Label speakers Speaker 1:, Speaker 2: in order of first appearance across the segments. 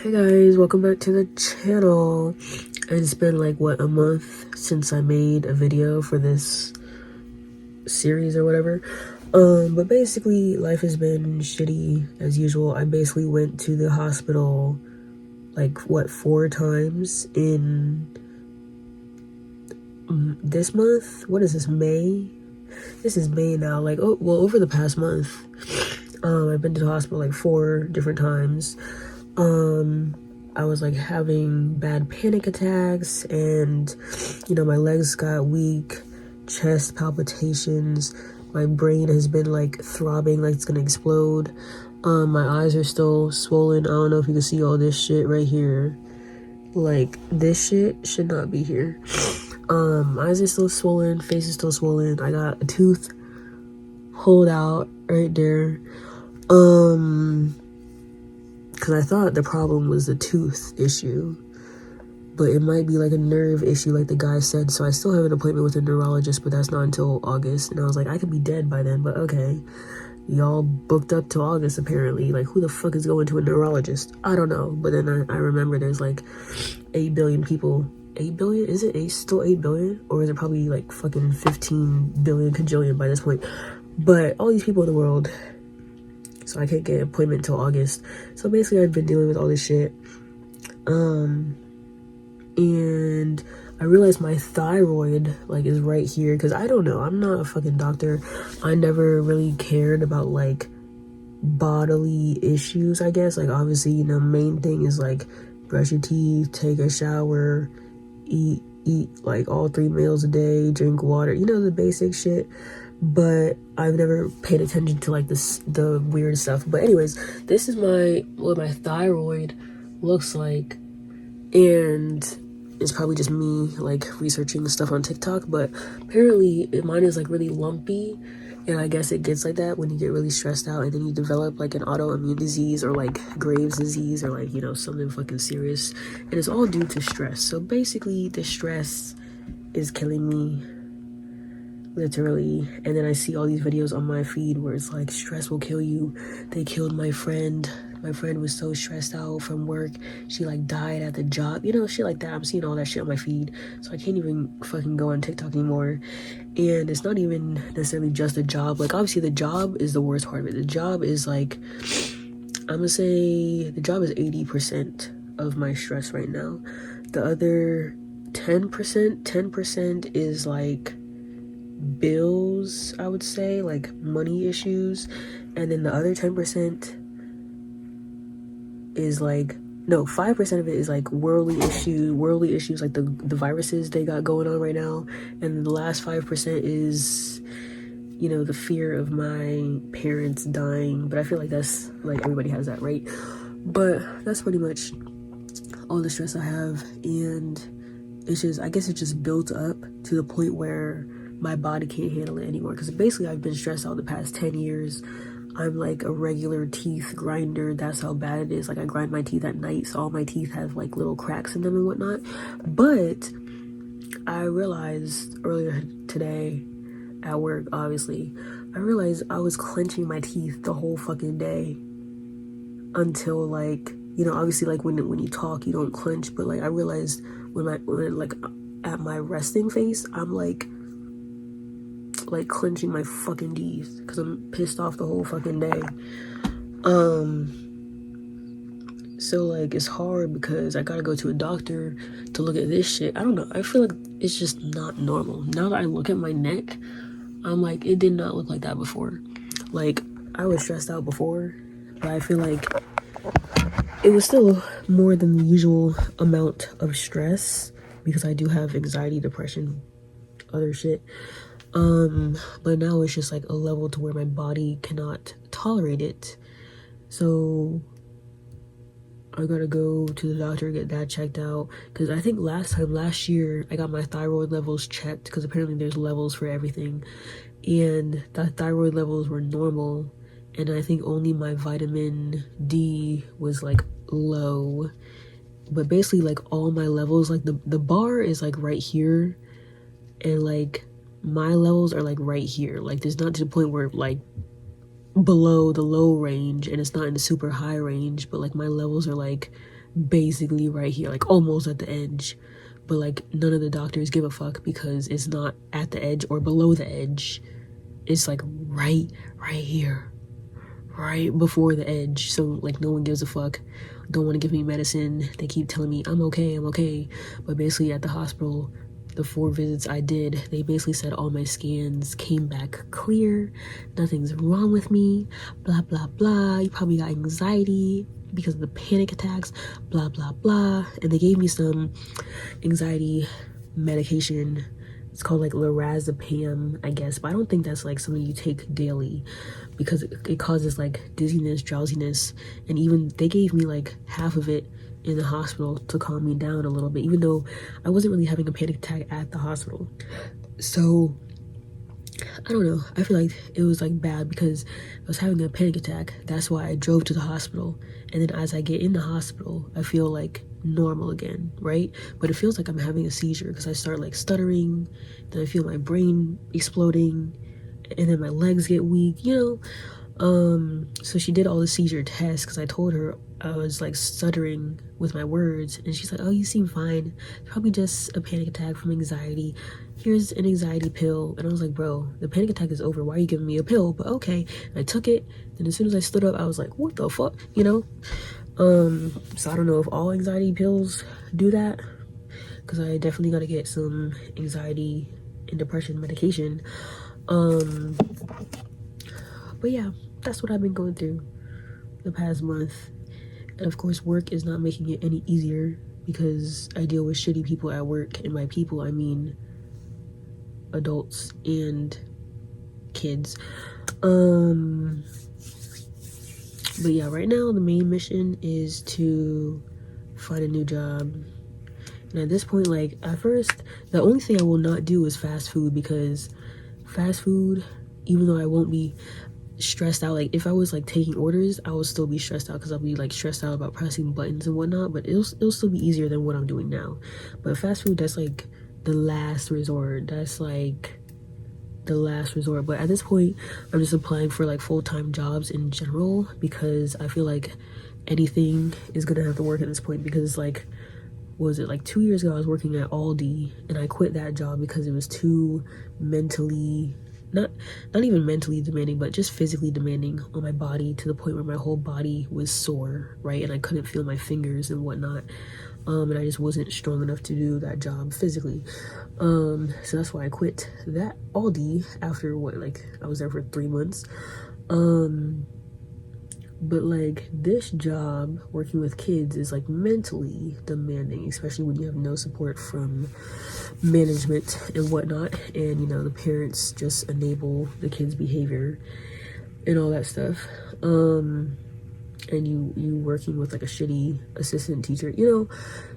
Speaker 1: Hey guys, welcome back to the channel. It's been like what, a month since I made a video for this series or whatever. But basically life has been shitty as usual. I basically went to the hospital like what, 4 times in this month. What is this, May? This is May now. Like, oh well, over the past month I've been to the hospital like 4 different times. I was like having bad panic attacks, and my legs got weak, chest palpitations, my brain has been like throbbing like it's gonna explode. My eyes are still swollen. I don't know if you can see all this shit right here. Like, this shit should not be here. Eyes are still swollen, face is still swollen. I got a tooth pulled out right there. Because I thought the problem was the tooth issue, but it might be like a nerve issue like the guy said. So I still have an appointment with a neurologist, but that's not until August. And I was like, I could be dead by then, but okay. Y'all booked up to August apparently. Like, who the fuck is going to a neurologist? I don't know. But then I remember there's like 8 billion people. 8 billion? Is it still 8 billion? Or is it probably like fucking 15 billion kajillion by this point? But all these people in the world, so I can't get an appointment until August. So basically I've been dealing with all this shit. And I realized my thyroid like is right here, because I don't know, I'm not a fucking doctor. I never really cared about like bodily issues, I guess. Like, obviously, main thing is like brush your teeth, take a shower, eat like all 3 meals a day, drink water, the basic shit. But I've never paid attention to like the weird stuff. But anyways, this is what my thyroid looks like, and it's probably just me like researching stuff on TikTok, but apparently mine is like really lumpy, and I guess it gets like that when you get really stressed out, and then you develop like an autoimmune disease or like Graves' disease or like something fucking serious, and it's all due to stress. So basically the stress is killing me, literally. And then I see all these videos on my feed where it's like, stress will kill you. They killed my friend. My friend was so stressed out from work, she like died at the job, shit like that. I'm seeing all that shit on my feed, so I can't even fucking go on TikTok anymore. And it's not even necessarily just a job. Like, obviously the job is the worst part of it. The job is like, I'm gonna say the job is 80% of my stress right now. The other 10% is like bills, I would say, like money issues. And then the other 10% is like, no, 5% of it is like worldly issues like the viruses they got going on right now. And the last 5% is the fear of my parents dying. But I feel like that's like, everybody has that, right? But that's pretty much all the stress I have. And it's just, I guess it just built up to the point where my body can't handle it anymore. Because basically I've been stressed out the past 10 years. I'm like a regular teeth grinder. That's how bad it is. Like, I grind my teeth at night, so all my teeth have like little cracks in them and whatnot. But I realized earlier today at work, obviously, I realized I was clenching my teeth the whole fucking day until like, obviously like when you talk you don't clench, but like I realized when like at my resting face, I'm like clenching my fucking teeth because I'm pissed off the whole fucking day. So like, it's hard because I gotta go to a doctor to look at this shit. I don't know, I feel like it's just not normal. Now that I look at my neck, I'm like, it did not look like that before. Like, I was stressed out before, but I feel like it was still more than the usual amount of stress because I do have anxiety, depression, other shit. But now it's just like a level to where my body cannot tolerate it. So I gotta go to the doctor, get that checked out, because I think last year I got my thyroid levels checked, because apparently there's levels for everything, and the thyroid levels were normal, and I think only my vitamin D was like low. But basically like all my levels, like the bar is like right here, and like my levels are like right here. Like, there's not to the point where like below the low range, and it's not in the super high range, but like my levels are like basically right here, like almost at the edge. But like none of the doctors give a fuck because it's not at the edge or below the edge. It's like right here, right before the edge. So like no one gives a fuck. Don't want to give me medicine. They keep telling me I'm okay. But basically at the hospital, the 4 visits I did, they basically said all my scans came back clear. Nothing's wrong with me. Blah, blah, blah. You probably got anxiety because of the panic attacks. Blah, blah, blah. And they gave me some anxiety medication. It's called like lorazepam, I guess, but I don't think that's like something you take daily because it causes like dizziness, drowsiness, and even they gave me like half of it in the hospital to calm me down a little bit, even though I wasn't really having a panic attack at the hospital. So I don't know, I feel like it was like bad because I was having a panic attack. That's why I drove to the hospital, and then as I get in the hospital I feel like normal again, right? But it feels like I'm having a seizure because I start like stuttering, then I feel my brain exploding, and then my legs get weak, you know. So she did all the seizure tests because I told her I was like stuttering with my words, and she's like, oh, you seem fine, it's probably just a panic attack from anxiety, here's an anxiety pill. And I was like, bro, the panic attack is over, why are you giving me a pill? But okay. And I took it, and as soon as I stood up I was like, what the fuck, you know. So I don't know if all anxiety pills do that, because I definitely got to get some anxiety and depression medication. But yeah, that's what I've been going through the past month. And of course work is not making it any easier because I deal with shitty people at work, and by people I mean adults and kids. But yeah, right now the main mission is to find a new job. And at this point, like at first, the only thing I will not do is fast food, because fast food, even though I won't be stressed out, like if I was like taking orders I will still be stressed out because I'll be like stressed out about pressing buttons and whatnot, but it'll still be easier than what I'm doing now. But fast food, that's like the last resort. That's like the last resort. But at this point I'm just applying for like full-time jobs in general, because I feel like anything is gonna have to work at this point. Because like, was it like 2 years ago I was working at Aldi, and I quit that job because it was too mentally, not even mentally demanding, but just physically demanding on my body, to the point where my whole body was sore, right? And I couldn't feel my fingers and whatnot. And I just wasn't strong enough to do that job physically. So that's why I quit that Aldi after what, like I was there for 3 months. But like this job working with kids is like mentally demanding, especially when you have no support from management and whatnot, and you know the parents just enable the kids' behavior and all that stuff. And you working with like a shitty assistant teacher, you know.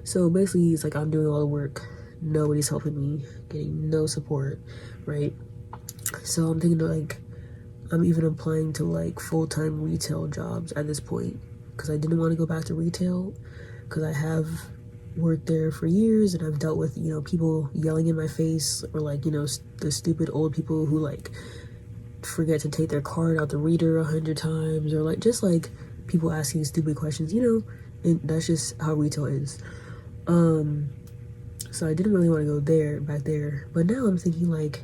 Speaker 1: So basically it's like I'm doing all the work, nobody's helping me, getting no support, right? So I'm thinking like I'm even applying to like full-time retail jobs at this point, because I didn't want to go back to retail because I have worked there for years, and I've dealt with, you know, people yelling in my face, or like, you know, the stupid old people who like forget to take their card out the reader 100 times, or like just like people asking stupid questions, you know. And that's just how retail is. So I didn't really want to go back there, but now I'm thinking like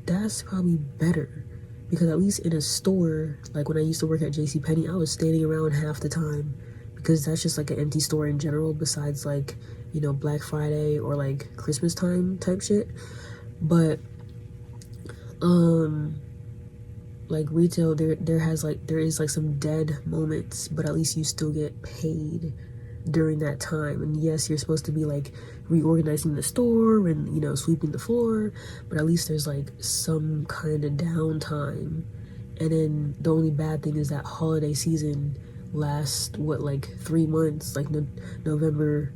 Speaker 1: that's probably better, because at least in a store, like when I used to work at JCPenney, I was standing around half the time, because that's just like an empty store in general, besides like, you know, Black Friday or like Christmas time type shit. But like retail, there is like some dead moments, but at least you still get paid during that time. And yes, you're supposed to be like reorganizing the store and, you know, sweeping the floor, but at least there's like some kind of downtime. And then the only bad thing is that holiday season lasts what, like 3 months, like November,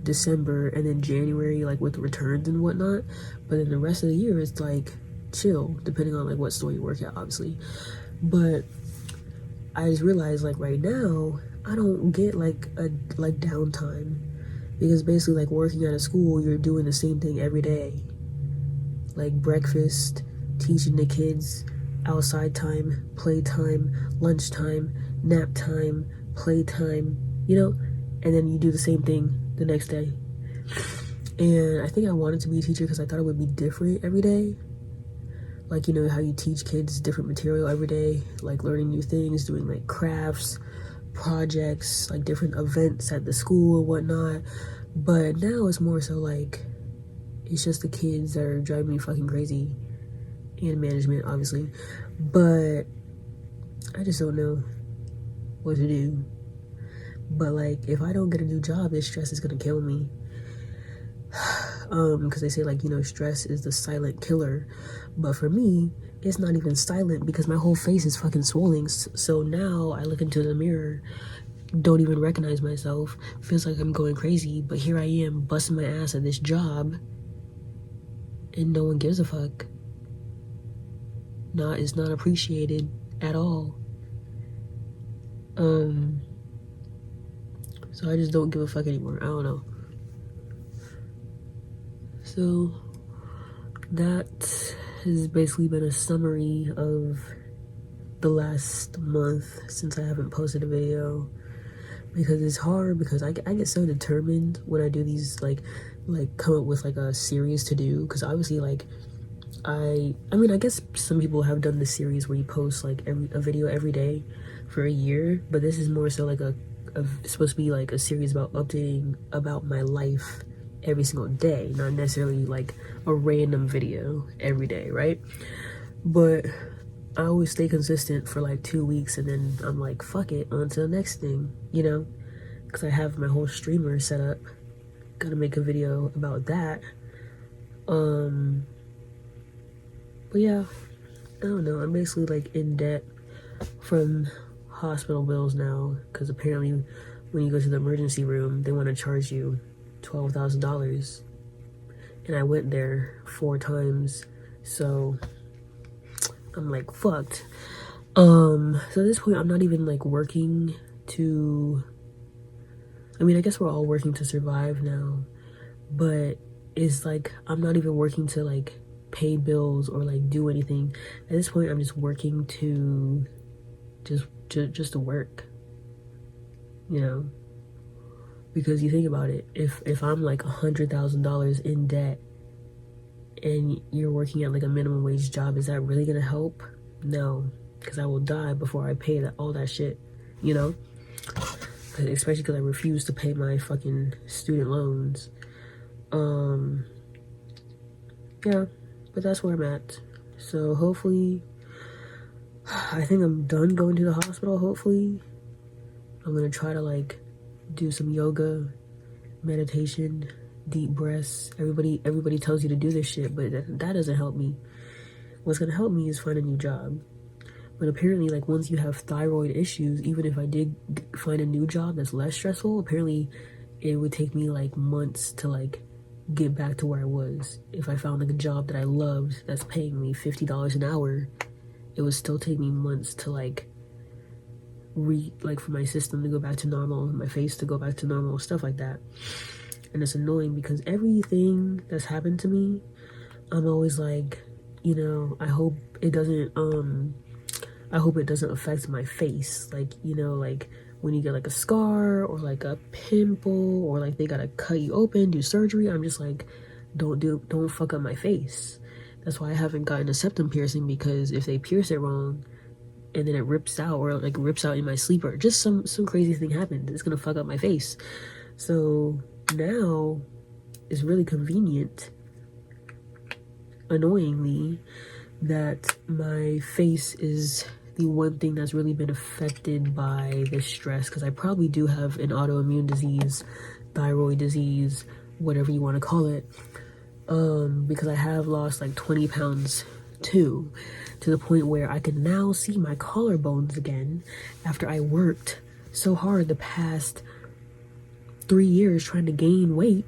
Speaker 1: December, and then January, like with returns and whatnot. But then the rest of the year is like chill, depending on like what store you work at, obviously. But I just realized like right now I don't get like a downtime, because basically like working at a school, you're doing the same thing every day, like breakfast, teaching the kids, outside time, playtime, lunchtime, nap time, playtime, you know. and then you do the same thing the next day. And I think I wanted to be a teacher because I thought it would be different every day. Like, you know, how you teach kids different material every day, like learning new things, doing like crafts, projects, like different events at the school and whatnot. But now it's more so like, it's just the kids that are driving me fucking crazy, and management, obviously. But I just don't know what to do. But like, if I don't get a new job, this stress is gonna kill me. Because they say, like, you know, stress is the silent killer. But for me, it's not even silent because my whole face is fucking swollen. So now I look into the mirror, don't even recognize myself, feels like I'm going crazy, but here I am busting my ass at this job and no one gives a fuck. It's not appreciated at all. So I just don't give a fuck anymore. I don't know. So that has basically been a summary of the last month since I haven't posted a video, because it's hard, because I get so determined when I do these, like come up with like a series to do, because obviously, like, I mean, I guess some people have done this series where you post like a video every day for a year, but this is more so like it's supposed to be like a series about updating about my life every single day, not necessarily like a random video every day, right? But I always stay consistent for like 2 weeks, and then I'm like, fuck it, on to the next thing, you know, because I have my whole streamer set up. Gotta make a video about that. But yeah, I don't know, I'm basically like in debt from hospital bills now, because apparently when you go to the emergency room, they want to charge you $12,000, and I went there 4 times, so I'm like fucked. So at this point, I'm not even like working to, I mean, I guess we're all working to survive now, but it's like I'm not even working to like pay bills or like do anything. At this point, I'm just working to just to work, you know, because you think about it, if I'm like $100,000 in debt and you're working at like a minimum wage job, is that really gonna help? No, because I will die before I pay all that shit, you know, especially because I refuse to pay my fucking student loans. Yeah, but that's where I'm at. So hopefully, I think I'm done going to the hospital. Hopefully I'm gonna try to like do some yoga, meditation, deep breaths. Everybody tells you to do this shit, but that doesn't help me. What's gonna help me is find a new job. But apparently, like, once you have thyroid issues, even if I did find a new job that's less stressful, apparently it would take me like months to like get back to where I was. If I found like a job that I loved that's paying me $50 an hour, it would still take me months to like for my system to go back to normal, my face to go back to normal, stuff like that. And it's annoying because everything that's happened to me, I'm always like, you know, I hope it doesn't affect my face. Like, you know, like when you get like a scar or like a pimple or like they gotta cut you open, do surgery, I'm just like, don't fuck up my face. That's why I haven't gotten a septum piercing, because if they pierce it wrong and then it rips out, or like rips out in my sleep, or just some crazy thing happened, it's gonna fuck up my face. So now it's really convenient, annoyingly, that my face is the one thing that's really been affected by this stress, because I probably do have an autoimmune disease, thyroid disease, whatever you want to call it, because I have lost like 20 pounds too, to the point where I can now see my collarbones again after I worked so hard the past 3 years trying to gain weight.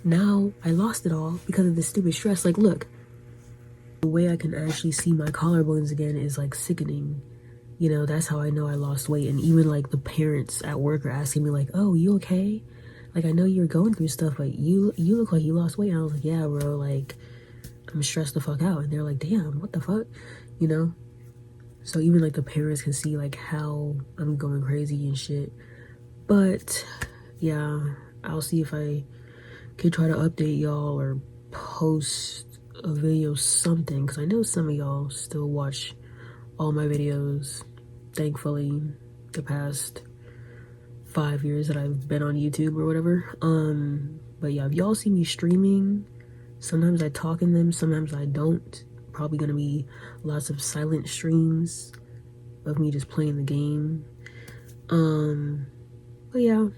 Speaker 1: Now I lost it all because of this stupid stress. Like, look, the way I can actually see my collarbones again is like sickening. You know, that's how I know I lost weight. And even like the parents at work are asking me like, oh, you okay? Like, I know you're going through stuff, but you look like you lost weight. And I was like, yeah, bro, like, I'm stressed the fuck out. And they're like, damn, what the fuck? You know? So even like the parents can see like how I'm going crazy and shit. But yeah, I'll see if I can try to update y'all or post a video, something, because I know some of y'all still watch all my videos, thankfully, the past 5 years that I've been on YouTube or whatever. But yeah, if y'all see me streaming, sometimes I talk in them, sometimes I don't. Probably gonna be lots of silent streams of me just playing the game. But yeah,